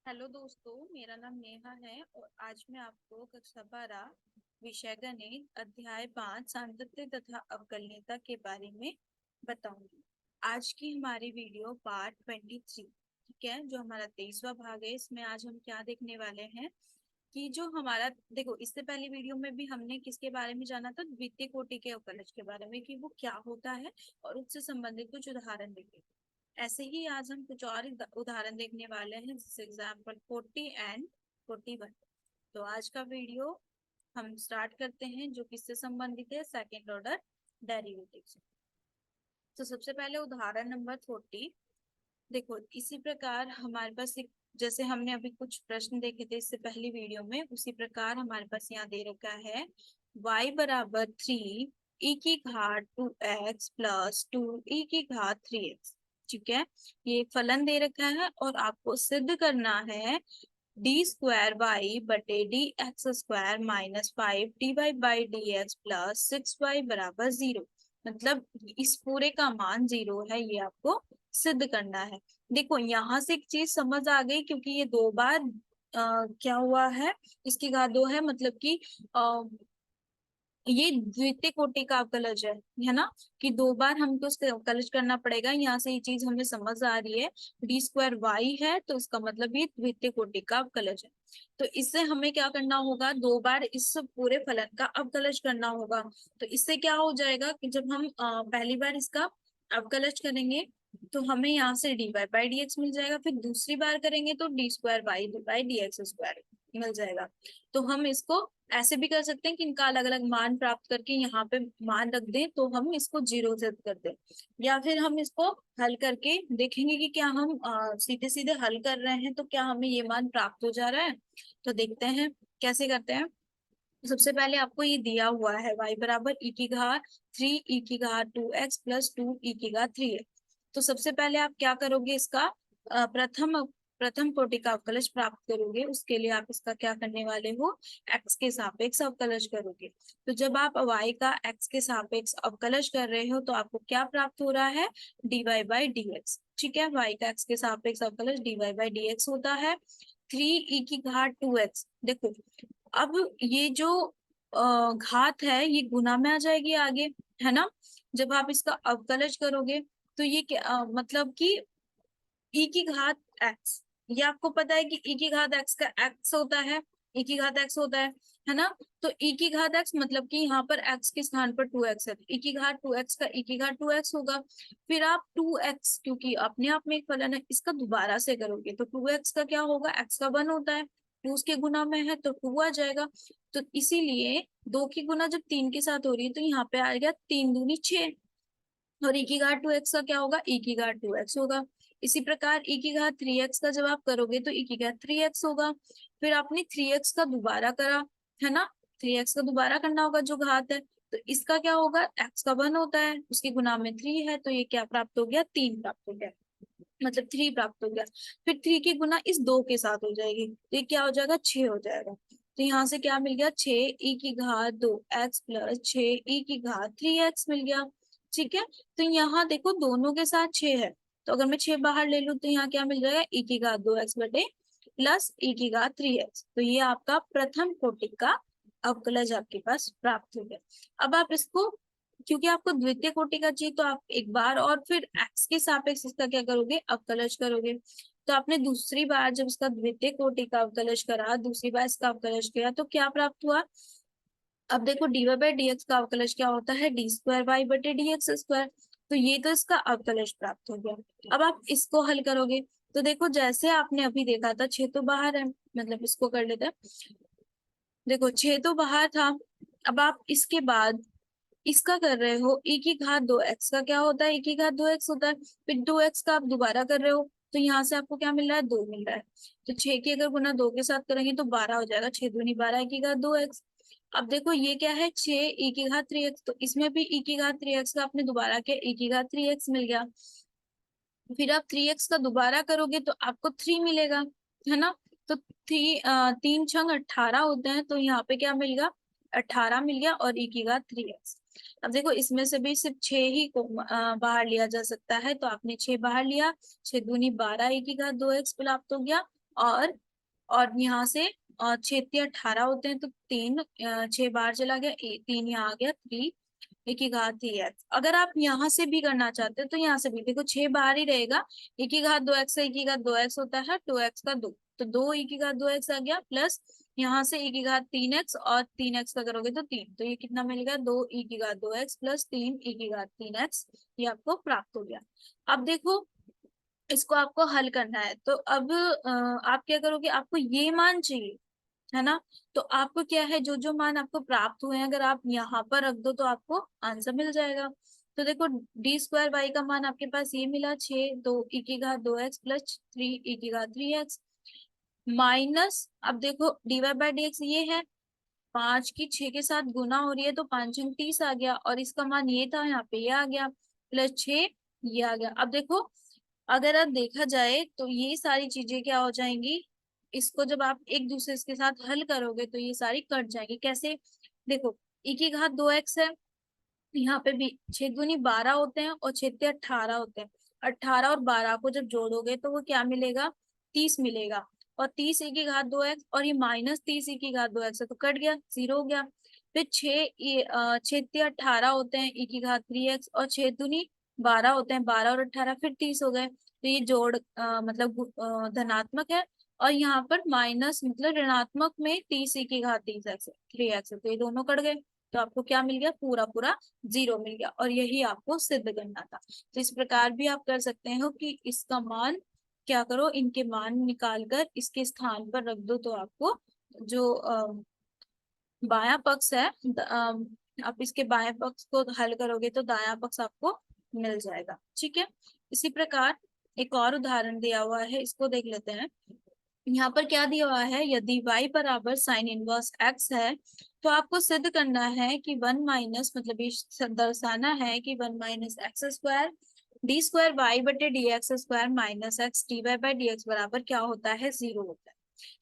Hello दोस्तों, मेरा नाम नेहा है और आज मैं आपको कक्षा 12 विषय गणित अध्याय 5 सांतत्य तथा अवकलनीयता के बारे में बताऊंगी। आज की हमारी वीडियो पार्ट 23, ठीक है, जो हमारा 23वां भाग है। इसमें आज हम क्या देखने वाले हैं कि जो हमारा, देखो, इससे पहले वीडियो में भी हमने किसके बारे में जाना था, द्वितीय कोटि के अवकलज के बारे में, कि वो क्या होता है और उससे संबंधित कुछ उदाहरण देंगे। ऐसे ही आज हम कुछ और उदाहरण देखने वाले हैं, जैसे एग्जाम्पल 40 एंड 41। तो आज का वीडियो हम स्टार्ट करते हैं, जो किससे संबंधित है, सेकेंड ऑर्डर डेरिवेटिव से। तो सबसे पहले उदाहरण नंबर 40। देखो, इसी प्रकार हमारे पास एक, जैसे हमने अभी कुछ प्रश्न देखे थे इससे पहली वीडियो में, उसी प्रकार हमारे पास यहाँ दे रखा है y बराबर 3 e की घात 2x प्लस 2 e की घात 3x। ठीक है, ये फलन दे रखा है और आपको सिद्ध करना है डी स्क्वायर वाई बटे D x square minus 5 D Y by D X plus 6y बराबर 0। मतलब इस पूरे का मान 0 है, ये आपको सिद्ध करना है। देखो, यहाँ से एक चीज समझ आ गई, क्योंकि ये दो बार क्या हुआ है, इसकी घात 2 है, मतलब कि ये द्वितीय कोटि का अवकलज है ना, कि दो बार हमको उसका अवकलज करना पड़ेगा। यहाँ से ये चीज हमें समझ आ रही है, डी स्क्वायर वाई है तो इसका मतलब ये द्वितीय कोटि का अवकलज है। तो इससे हमें क्या करना होगा, दो बार इस पूरे फलन का अवकलज करना होगा। तो इससे क्या हो जाएगा कि जब हम पहली बार इसका अवकलज करेंगे तो हमें यहाँ से d Y by D x मिल जाएगा, फिर दूसरी बार करेंगे तो d square y by D x square मिल जाएगा। तो हम इसको ऐसे भी कर सकते हैं कि इनका अलग अलग मान प्राप्त करके यहाँ पे मान रख दें, तो हम इसको 0 सेट कर दें, या फिर हम इसको हल करके देखेंगे कि क्या हम सीधे सीधे हल कर रहे हैं तो क्या हमें ये मान प्राप्त हो जा रहा है। तो देखते हैं कैसे करते हैं। सबसे पहले आपको ये दिया हुआ है y बराबर e की घात 3 e की घात 2x प्लस 2 e की घात 3x। तो सबसे पहले आप क्या करोगे, इसका प्रथम प्रथम कोटि का अवकलज प्राप्त करोगे। उसके लिए आप इसका क्या करने वाले हो, x के सापेक्ष अवकलज करोगे। तो जब आप y का x के सापेक्ष अवकलज कर रहे हो तो आपको क्या प्राप्त हो रहा है, dy बाई dx। ठीक है, y का x के सापेक्ष अवकलज dy बाई dx होता है 3 e की घात 2x। देखो, अब ये जो घात है ये गुना में आ जाएगी आगे, है ना। जब आप इसका अवकलज करोगे तो ये क्या मतलब कि e की घात x, ये आपको पता है कि e की घात x का x होता है, e की घात x होता है ना। तो e की घात x मतलब कि यहाँ पर x के स्थान पर 2x है, तो e की घात 2x का e की घात 2x होगा। फिर आप 2x, क्योंकि अपने आप में एक फलन है, इसका दोबारा से करोगे तो 2x का क्या होगा, x का 1 होता है, 2 उसके गुना में है तो 2 आ जाएगा। तो इसीलिए 2 की गुना जब 3 के साथ हो रही है तो यहाँ पे आ गया 3 दूनी 6, और e की घात 2x का क्या होगा, e की घात 2x होगा। इसी प्रकार e की घात 3x का जब आप करोगे तो e की घात 3x होगा। फिर आपने 3x का दोबारा करा, है ना, 3x का दोबारा करना होगा जो घात है, तो इसका क्या होगा, x का 1 होता है, उसके गुना में 3 है, तो ये क्या प्राप्त हो गया, 3 प्राप्त हो गया, मतलब 3 प्राप्त हो गया। फिर 3 की गुना इस 2 के साथ हो जाएगी तो ये क्या हो जाएगा, 6 हो जाएगा। तो यहाँ से क्या मिल गया, 6 e की घात 2x प्लस 6 e की घात 3x मिल गया। ठीक है, तो यहाँ देखो दोनों के साथ 6 है, तो अगर मैं 6 बाहर ले लूँ तो यहाँ क्या मिल जाएगा, e की घात 2x बटे प्लस e की घात 3x। तो ये आपका प्रथम कोटि का अवकलज आपके पास प्राप्त हो गया। अब आप इसको, क्योंकि आपको द्वितीय कोटि का चाहिए, तो आप एक बार और फिर x के सापेक्ष इसका क्या करोगे, अवकलज करोगे। तो आपने दूसरी बार जब इसका द्वितीय कोटि का अवकलज करा, दूसरी बार इसका अवकलज किया, तो क्या प्राप्त हुआ। अब देखो D Y by D X का अवकलज क्या होता है, डी स्क्वायर वाई बटे डी एक्स स्क्वायर। तो ये तो इसका अवकलज प्राप्त हो गया। अब आप इसको हल करोगे तो देखो, जैसे आपने अभी देखा था 6 तो बाहर है, मतलब इसको कर लेते हैं। देखो 6 तो बाहर था, अब आप इसके बाद इसका कर रहे हो, e की घात 2x का क्या होता है, e की घात 2x होता है। फिर 2x का आप दोबारा कर रहे हो तो यहाँ से आपको क्या मिल रहा है, 2 मिल रहा है। तो 6 की अगर गुना 2 के साथ करेंगे तो 12 हो जाएगा, 6 दूनी 12 e की घात 2x। अब देखो ये क्या है, 6 e की घात 3x, तो इसमें भी e की घात 3x का आपने दोबारा किया, e की घात 3x मिल गया। फिर आप 3x का दोबारा करोगे तो आपको 3 मिलेगा, है ना। तो 3 छंग 18 होते हैं, तो यहाँ पे क्या मिल गया, 18 मिल गया, और e की घात 3x। अब देखो इसमें से भी सिर्फ 6 ही को बाहर लिया जा सकता है, तो आपने 6 बाहर लिया, 6 दूनी 12 e की घात 2x प्राप्त हो गया, और यहाँ से 6×18 होते हैं, तो 3 6 बाहर चला गया, 3 यहाँ आ गया, 3 एक की घात 3x। अगर आप यहाँ से भी करना चाहते हैं तो यहाँ से भी देखो 6 बाहर ही रहेगा, एक की घात 2x, एक की घात 2x होता है, 2x का 2, तो 2 e की घात 2x आ गया, प्लस यहाँ से e की घात 3x, और 3x का करोगे तो 3, तो ये कितना मिलेगा, 2 e की घात 2x प्लस 3 e की घात 3x, ये आपको प्राप्त हो गया। अब देखो इसको आपको हल करना है, तो अब आप क्या करोगे, आपको ये मान चाहिए है ना, तो आपको क्या है, जो जो मान आपको प्राप्त हुए हैं अगर आप यहाँ पर रख दो तो आपको आंसर मिल जाएगा। तो देखो d² y का मान आपके पास ये मिला 6, 2 e की घात 2x प्लस 3 e की घात 3x, माइनस अब देखो dy/dx ये है, 5 की 6 के साथ गुना हो रही है, तो 5×30 आ गया, और इसका मान ये था, यहाँ पे ये आ गया, प्लस 6 ये आ गया। अब देखो अगर अब देखा जाए तो ये सारी चीजें क्या हो जाएंगी, इसको जब आप एक दूसरे के साथ हल करोगे तो ये सारी कट जाएंगी। कैसे, देखो e की घात 2x है, यहाँ पे भी 6×12 होते हैं और 6×18 होते हैं, 18 और 12 को जब जोड़ोगे तो वो क्या मिलेगा, 30 मिलेगा, और 30 e की घात 2x, और ये माइनस 30 e की घात 2x है, तो कट गया, 0 हो गया। फिर 6×18 होते हैं, e की घात 3x, और 6×12 होते हैं, 12 और 18 फिर 30 हो गए, तो ये जोड़ मतलब धनात्मक है, और यहाँ पर माइनस मतलब ऋणात्मक में 30 e की घात 3x है, तो ये दोनों कट गए, तो आपको क्या मिल गया, पूरा पूरा 0 मिल गया, और यही आपको सिद्ध करना था। तो इस प्रकार भी आप कर सकते हो कि इसका मान क्या करो, इनके मान निकाल कर इसके स्थान पर रख दो, तो आपको जो बायां पक्ष है आप इसके बाएं पक्ष को हल करोगे तो दायां पक्ष आपको मिल जाएगा। ठीक है, इसी प्रकार एक और उदाहरण दिया हुआ है, इसको देख लेते हैं। यहाँ पर क्या दिया हुआ है, यदि y बराबर साइन इनवर्स x है, तो आपको सिद्ध करना है कि 1 माइनस मतलब ये दर्शाना है कि 1 - x² d²y/dx² minus x dy/dx बराबर क्या होता है, 0 होता है।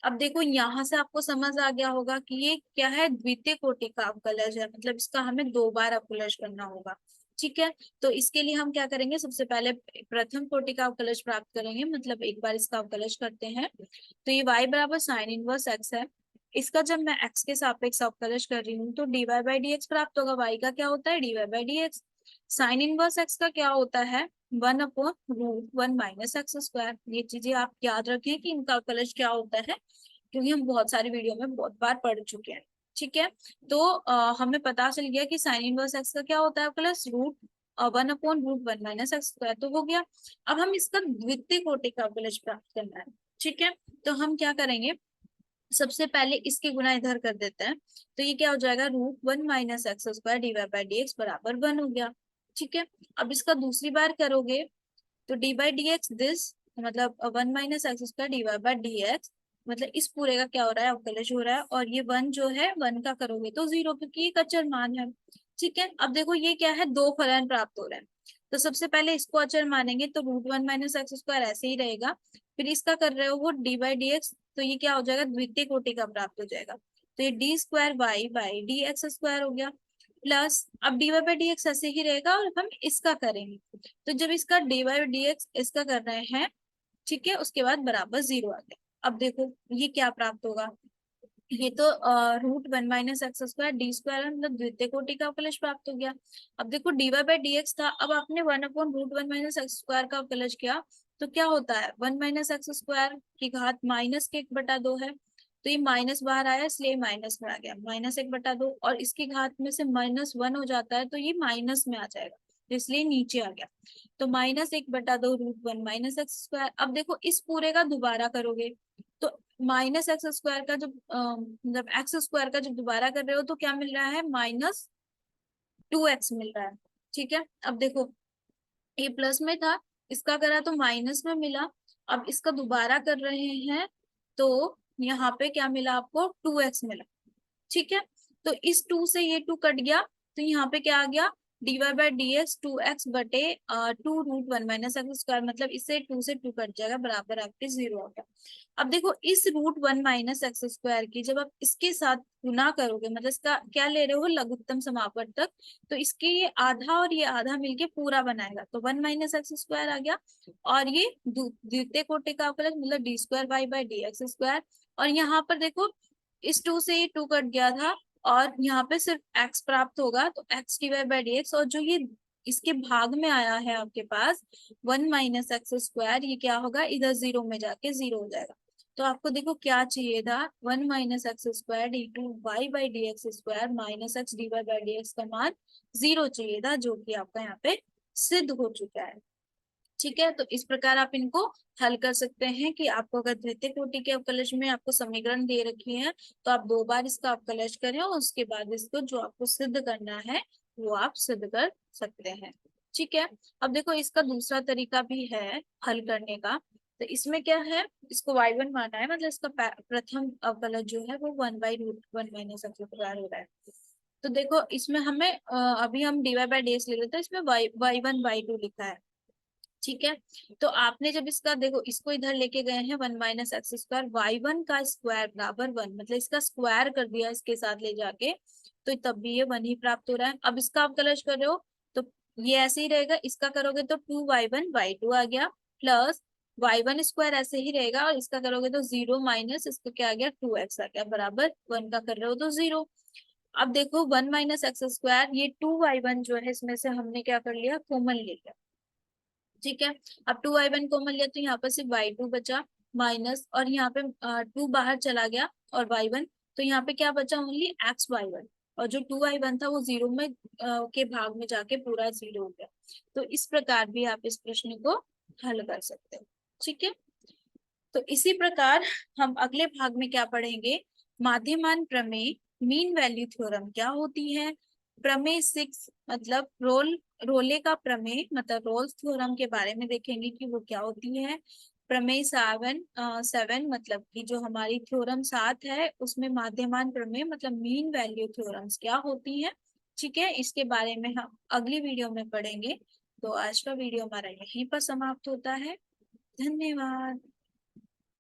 अब देखो यहाँ से आपको समझ आ गया होगा कि ये क्या है, द्वितीय कोटि का अवकलज है, मतलब इसका हमें 2 बार अवकलज करना होगा। ठीक है, तो इसके लिए हम क्या करेंगे, सबसे पहले प्रथम कोटि का अवकलज प्राप्त करेंगे, मतलब एक बार इसका अवकलज करते हैं। तो ये y बराबर साइन इनवर्स x है, इसका जब मैं x के सापेक्ष अवकलज कर रही हूँ तो dy/dx प्राप्त होगा। y का क्या होता है, dy/dx। साइन इनवर्स x का क्या होता है, 1/√1 - x²। ये चीजें आप याद रखें कि इनका अवकलज क्या होता है, क्योंकि हम बहुत सारी वीडियो में बहुत बार पढ़ चुके हैं। ठीक है, तो हमें पता चल गया कि साइन इनवर्स x का क्या होता है प्लस 1/√1 - x², तो हो गया। अब हम इसका द्वितीय कोटि का अवकलज प्राप्त करना है। ठीक है, तो हम क्या करेंगे, सबसे पहले इसके गुना इधर कर देते हैं, तो ये क्या हो जाएगा, √1 - x² dy/dx बराबर 1 हो गया। ठीक है, अब इसका दूसरी बार करोगे तो d/dx दिस मतलब 1 - x² dy/dx, मतलब इस पूरे का क्या हो रहा है, अवकलज हो रहा है, और ये 1 जो है 1 का करोगे तो 0, क्योंकि ये अचर मान है। ठीक है, अब देखो ये क्या है, दो फलन प्राप्त हो रहे हैं, तो सबसे पहले इसको अचर मानेंगे, तो √1 - x² ऐसे ही रहेगा, फिर इसका कर रहे हो वो d/dx, तो ये क्या हो जाएगा, द्वितीय कोटि का प्राप्त हो जाएगा, तो ये d²y/dx² हो गया, प्लस अब dy/dx ऐसे ही रहेगा, और हम इसका करेंगे, तो जब इसका dy/dx इसका कर रहे हैं, ठीक है, उसके बाद बराबर 0 आ गया। अब देखो ये क्या प्राप्त होगा, ये तो √1 - x² d² मतलब द्वितीय कोटि का अवकलज प्राप्त हो गया। अब देखो dy/dx था, अब आपने 1/√1 - x² का अवकलज किया, तो क्या होता है, 1 - x² की घात -1/2 है, तो ये माइनस बाहर आया इसलिए माइनस में आ गया, -1/2, और इसकी घात में से -1 हो जाता है तो ये माइनस में आ जाएगा, तो इसलिए नीचे आ गया, तो -1/2 √1 - x²। अब देखो इस पूरे का दोबारा करोगे तो -x² का जब मतलब x² का जब दोबारा कर रहे हो तो क्या मिल रहा है, -2x मिल रहा है। ठीक है, अब देखो ये प्लस में था, इसका करा तो माइनस में मिला, अब इसका दोबारा कर रहे हैं तो यहाँ पे क्या मिला आपको, 2x मिला। ठीक है, तो इस 2 से ये 2 कट गया, तो यहाँ पे क्या आ गया, dy/dx 2x बटे 2√1 - x², मतलब इससे 2 से 2 कट जाएगा, बराबर आपके 0 हो गया। अब देखो इस √1 - x² की जब आप इसके साथ गुना करोगे, मतलब इसका क्या ले रहे हो, लघुत्तम समापवर्तक, तो इसके ये आधा और ये आधा मिलके पूरा बनाएगा, तो 1 - x² आ गया। और ये द्वितीय कोटि का अवकलज मतलब d²y/dx²। और यहाँ पर देखो इस 2 से ये 2 कट गया था, और यहाँ पे सिर्फ x प्राप्त होगा, तो x/dx, और जो ये इसके भाग में आया है आपके पास 1 - x², ये क्या होगा, इधर 0 में जाके 0 हो जाएगा। तो आपको देखो क्या चाहिए था, 1 - x² d2y/dx² minus x dy/dx का मान 0 चाहिए था, जो कि आपका यहाँ पे सिद्ध हो चुका है। ठीक है, तो इस प्रकार आप इनको हल कर सकते हैं कि आपको अगर द्वितीय कोटि के अवकलज में आपको समीकरण दे रखी है, तो आप 2 बार इसका अवकलज करें और उसके बाद इसको जो आपको सिद्ध करना है वो आप सिद्ध कर सकते हैं। ठीक है, अब देखो इसका दूसरा तरीका भी है हल करने का। तो इसमें क्या है, इसको y1 माना है, मतलब इसका प्रथम अवकलज जो है वो 1/√1 - x² हो रहा है। तो देखो इसमें हमें अभी हम dy/dx ले लेते हैं, इसमें y1/2 लिखा है। ठीक है, तो आपने जब इसका देखो इसको इधर लेके गए हैं 1 - x², y1 का स्क्वायर बराबर 1, मतलब इसका स्क्वायर कर दिया इसके साथ ले जाके, तो तब भी ये 1 ही प्राप्त हो रहा है। अब इसका आप कलश कर रहे हो तो ये ऐसे ही रहेगा, इसका करोगे तो 2y1/2 आ गया, प्लस y1² ऐसे ही रहेगा, और इसका करोगे तो 0 माइनस इसका क्या आ गया 2x आ गया, बराबर 1 का कर रहे हो तो 0। अब देखो 1 - x², ये 2y1 जो है इसमें से हमने क्या कर लिया, कॉमन ले लिया। ठीक है, अब 2y1 कॉमन लिया तो यहाँ पर सिर्फ y2 बचा, माइनस, और यहाँ पे 2 बाहर चला गया और y1, तो यहाँ पे क्या बचा, ओनली xy1, और जो 2y1 था वो 0 में के भाग में जाके पूरा 0 हो गया। तो इस प्रकार भी आप इस प्रश्न को हल कर सकते हो। ठीक है, तो इसी प्रकार हम अगले भाग में क्या पढ़ेंगे, माध्यमान प्रमेय, मीन वैल्यू थ्योरम क्या होती है, प्रमेय 6 मतलब रोले का प्रमेय मतलब रोल्स थ्योरम के बारे में देखेंगे कि वो क्या होती है। प्रमेय 7 मतलब कि जो हमारी थ्योरम 7 है उसमें माध्यमान प्रमेय मतलब मीन वैल्यू थ्योरम्स क्या होती है। ठीक है, इसके बारे में हम अगली वीडियो में पढ़ेंगे। तो आज का वीडियो हमारा यहीं पर समाप्त होता है। धन्यवाद।